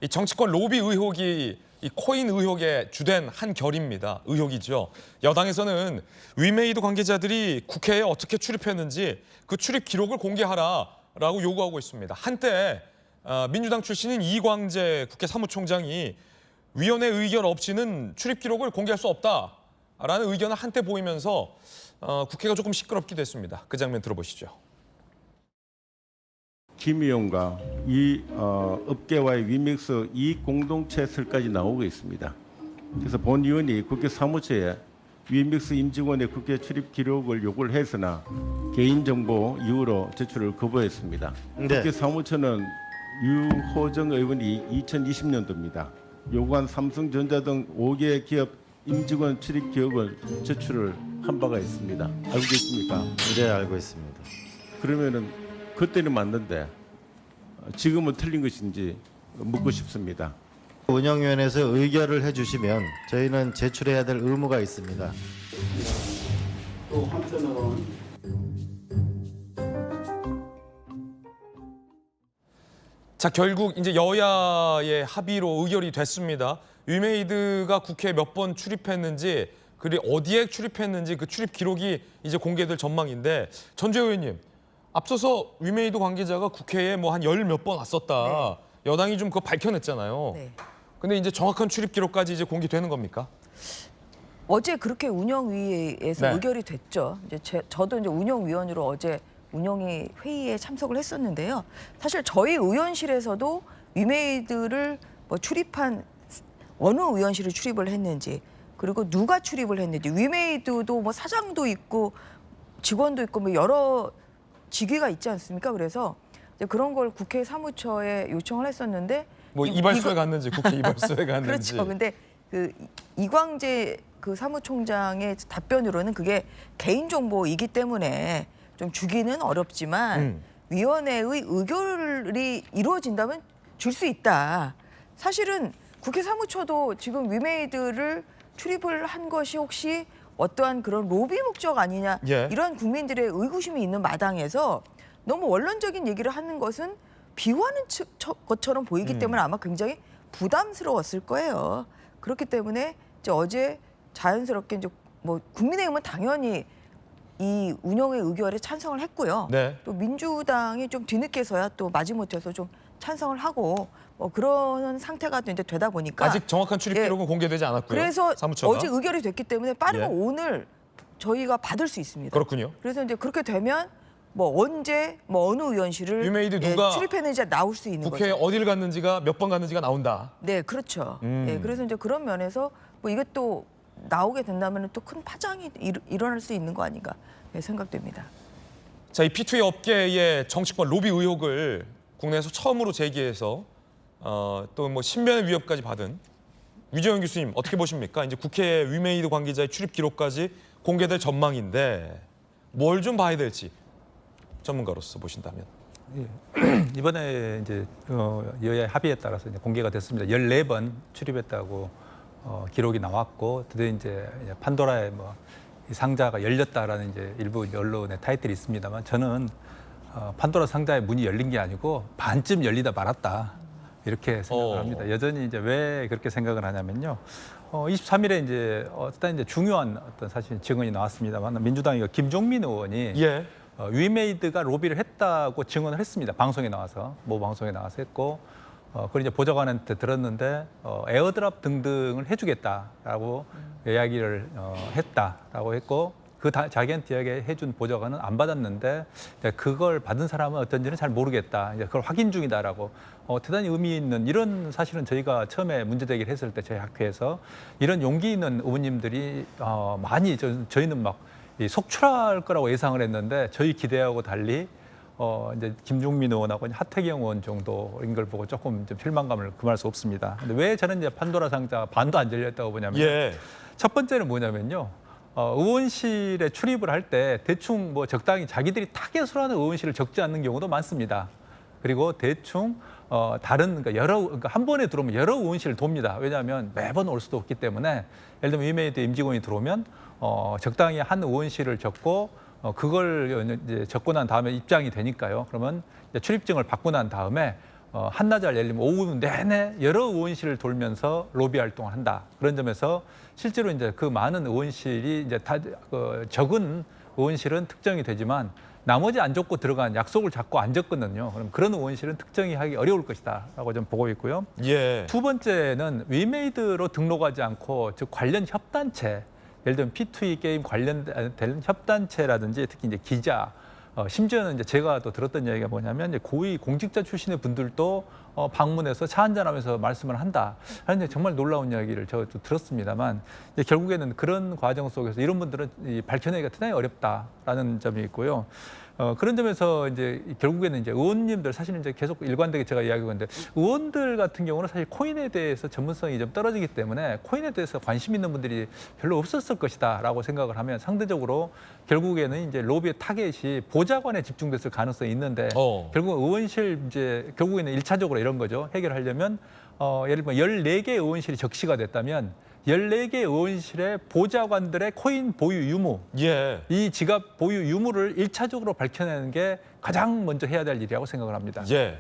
이 정치권 로비 의혹이 이 코인 의혹의 주된 한 결입니다. 의혹이죠. 여당에서는 위메이드 관계자들이 국회에 어떻게 출입했는지 그 출입 기록을 공개하라라고 요구하고 있습니다. 한때 민주당 출신인 이광재 국회 사무총장이 위원회 의결 없이는 출입 기록을 공개할 수 없다라는 의견을 한때 보이면서 국회가 조금 시끄럽기도 했습니다. 그 장면 들어보시죠. 김 의원과 이 업계와의 위믹스 이익 공동체 설까지 나오고 있습니다. 그래서 본 의원이 국회 사무처에 위믹스 임직원의 국회 출입 기록을 요구를 했으나 개인정보 이유로 제출을 거부했습니다. 네. 국회 사무처는 유호정 의원이 2020년도입니다. 요구한 삼성전자 등 5개 기업 임직원 출입 기록을 제출을 한 바가 있습니다. 알고 계십니까? 네, 알고 있습니다. 그러면은 그때는 맞는데 지금은 틀린 것인지 묻고 싶습니다. 운영위원회에서 의결을 해주시면 저희는 제출해야 될 의무가 있습니다. 또 한편으로는 자, 결국 이제 여야의 합의로 의결이 됐습니다. 위메이드가 국회에 몇 번 출입했는지, 그리고 어디에 출입했는지 그 출입 기록이 이제 공개될 전망인데, 전주혜 의원님, 앞서서 위메이드 관계자가 국회에 뭐 한 열 몇 번 왔었다. 네. 여당이 좀 그거 밝혀냈잖아요. 네. 근데 이제 정확한 출입 기록까지 이제 공개되는 겁니까? 어제 그렇게 운영위에서 네. 의결이 됐죠. 이제 저도 이제 운영위원으로 어제 운영위 회의에 참석을 했었는데요. 사실 저희 의원실에서도 위메이드를 뭐 출입한 어느 의원실에 출입을 했는지, 그리고 누가 출입을 했는지, 위메이드도 뭐 사장도 있고 직원도 있고 뭐 여러 직위가 있지 않습니까? 그래서 이제 그런 걸 국회 사무처에 요청을 했었는데 뭐 이발소에 갔는지 국회 이발소에 갔는지. 그렇죠. 근데 그 이광재 그 사무총장의 답변으로는 그게 개인정보이기 때문에 좀 주기는 어렵지만 위원회의 의결이 이루어진다면 줄 수 있다. 사실은 국회 사무처도 지금 위메이드를 출입을 한 것이 혹시 어떠한 그런 로비 목적 아니냐, 예. 이런 국민들의 의구심이 있는 마당에서 너무 원론적인 얘기를 하는 것은 비호하는 것처럼 보이기 때문에 아마 굉장히 부담스러웠을 거예요. 그렇기 때문에 이제 어제 자연스럽게 이제 뭐 국민의힘은 당연히 이 운영의 의결에 찬성을 했고요. 네. 또 민주당이 좀 뒤늦게서야 또 마지못해서 좀 찬성을 하고 뭐 그런 상태가 이제 되다 보니까 아직 정확한 출입 기록은 공개되지 않았고요. 그래서 사무처가. 어제 의결이 됐기 때문에 빠르면 예. 오늘 저희가 받을 수 있습니다. 그렇군요. 그래서 이제 그렇게 되면 뭐 언제 뭐 어느 의원실을 위메이드 누가 출입했는지 나올 수 있는 국회에 거죠. 어디를 갔는지가 몇 번 갔는지가 나온다. 네, 그렇죠. 예, 그래서 이제 그런 면에서 뭐 이게 또 나오게 된다면 또 큰 파장이 일어날 수 있는 거 아닌가 생각됩니다. 자, 이 P2E 업계의 정치권 로비 의혹을 국내에서 처음으로 제기해서 또 뭐 신변의 위협까지 받은 위재현 교수님 어떻게 보십니까? 이제 국회 위메이드 관계자의 출입 기록까지 공개될 전망인데 뭘 좀 봐야 될지 전문가로서 보신다면. 이번에 이제 여야 합의에 따라서 이제 공개가 됐습니다. 14번 출입했다고 기록이 나왔고, 드디어 이제 판도라의 뭐 이 상자가 열렸다라는 이제 일부 언론의 타이틀이 있습니다만, 저는 판도라 상자의 문이 열린 게 아니고 반쯤 열리다 말았다, 이렇게 생각을 합니다. 여전히 이제 왜 그렇게 생각을 하냐면요. 23일에 이제 어떤 이제 중요한 어떤 사실 증언이 나왔습니다만, 민주당의 김종민 의원이 예. 위메이드가 로비를 했다고 증언을 했습니다. 방송에 나와서, 모 방송에 나와서 했고, 그걸 이제 보좌관한테 들었는데 에어드랍 등등을 해주겠다라고 이야기를 했다라고 했고, 자기한테 이야기해준 보좌관은 안 받았는데 그걸 받은 사람은 어떤지는 잘 모르겠다. 이제 그걸 확인 중이다라고 대단히 의미 있는, 이런 사실은 저희가 처음에 문제제기를 했을 때 저희 학회에서 이런 용기 있는 의원님들이 많이 저희는 막 속출할 거라고 예상을 했는데 저희 기대하고 달리 이제 김종민 의원하고 하태경 의원 정도인 걸 보고 조금 좀 실망감을 금할 수 없습니다. 근데 왜 저는 이제 판도라 상자 반도 안 열렸다고 보냐면, 예. 첫 번째는 뭐냐면요. 의원실에 출입을 할 때 대충 뭐 적당히 자기들이 타겟으로 하는 의원실을 적지 않는 경우도 많습니다. 그리고 대충 다른 그러니까 한 번에 들어오면 여러 의원실을 돕니다. 왜냐하면 매번 올 수도 없기 때문에, 예를 들면 위메이드 임직원이 들어오면 적당히 한 의원실을 적고 그걸 이제 적고 난 다음에 입장이 되니까요. 그러면 이제 출입증을 받고 난 다음에 한나절 예를 들면 오후 내내 여러 의원실을 돌면서 로비 활동을 한다. 그런 점에서 실제로 이제 그 많은 의원실이 이제 적은 의원실은 특정이 되지만 나머지 안 적고 들어간 약속을 잡고 안 적거든요. 그럼 그런 의원실은 특정이 하기 어려울 것이다라고 좀 보고 있고요. 예. 두 번째는 위메이드로 등록하지 않고 즉 관련 협단체, 예를 들면 P2E 게임 관련된 협단체라든지 특히 이제 기자, 심지어는 이제 제가 또 들었던 이야기가 뭐냐면 이제 고위 공직자 출신의 분들도 방문해서 차 한잔하면서 말씀을 한다. 하는 정말 놀라운 이야기를 제가 또 들었습니다만 이제 결국에는 그런 과정 속에서 이런 분들은 밝혀내기가 대단히 어렵다라는 점이 있고요. 그런 점에서 이제 결국에는 이제 의원님들 사실은 이제 계속 일관되게 제가 이야기하고 있는데 의원들 같은 경우는 사실 코인에 대해서 전문성이 좀 떨어지기 때문에 코인에 대해서 관심 있는 분들이 별로 없었을 것이다라고 생각을 하면 상대적으로 결국에는 이제 로비의 타겟이 보좌관에 집중됐을 가능성이 있는데 결국 의원실 이제 결국에는 일차적으로 이런 거죠. 해결하려면 예를 들면 14개 의원실이 적시가 됐다면 14개 의원실의 보좌관들의 코인 보유 유무, 예. 이 지갑 보유 유무를 일차적으로 밝혀내는 게 가장 먼저 해야 될 일이라고 생각을 합니다. 예.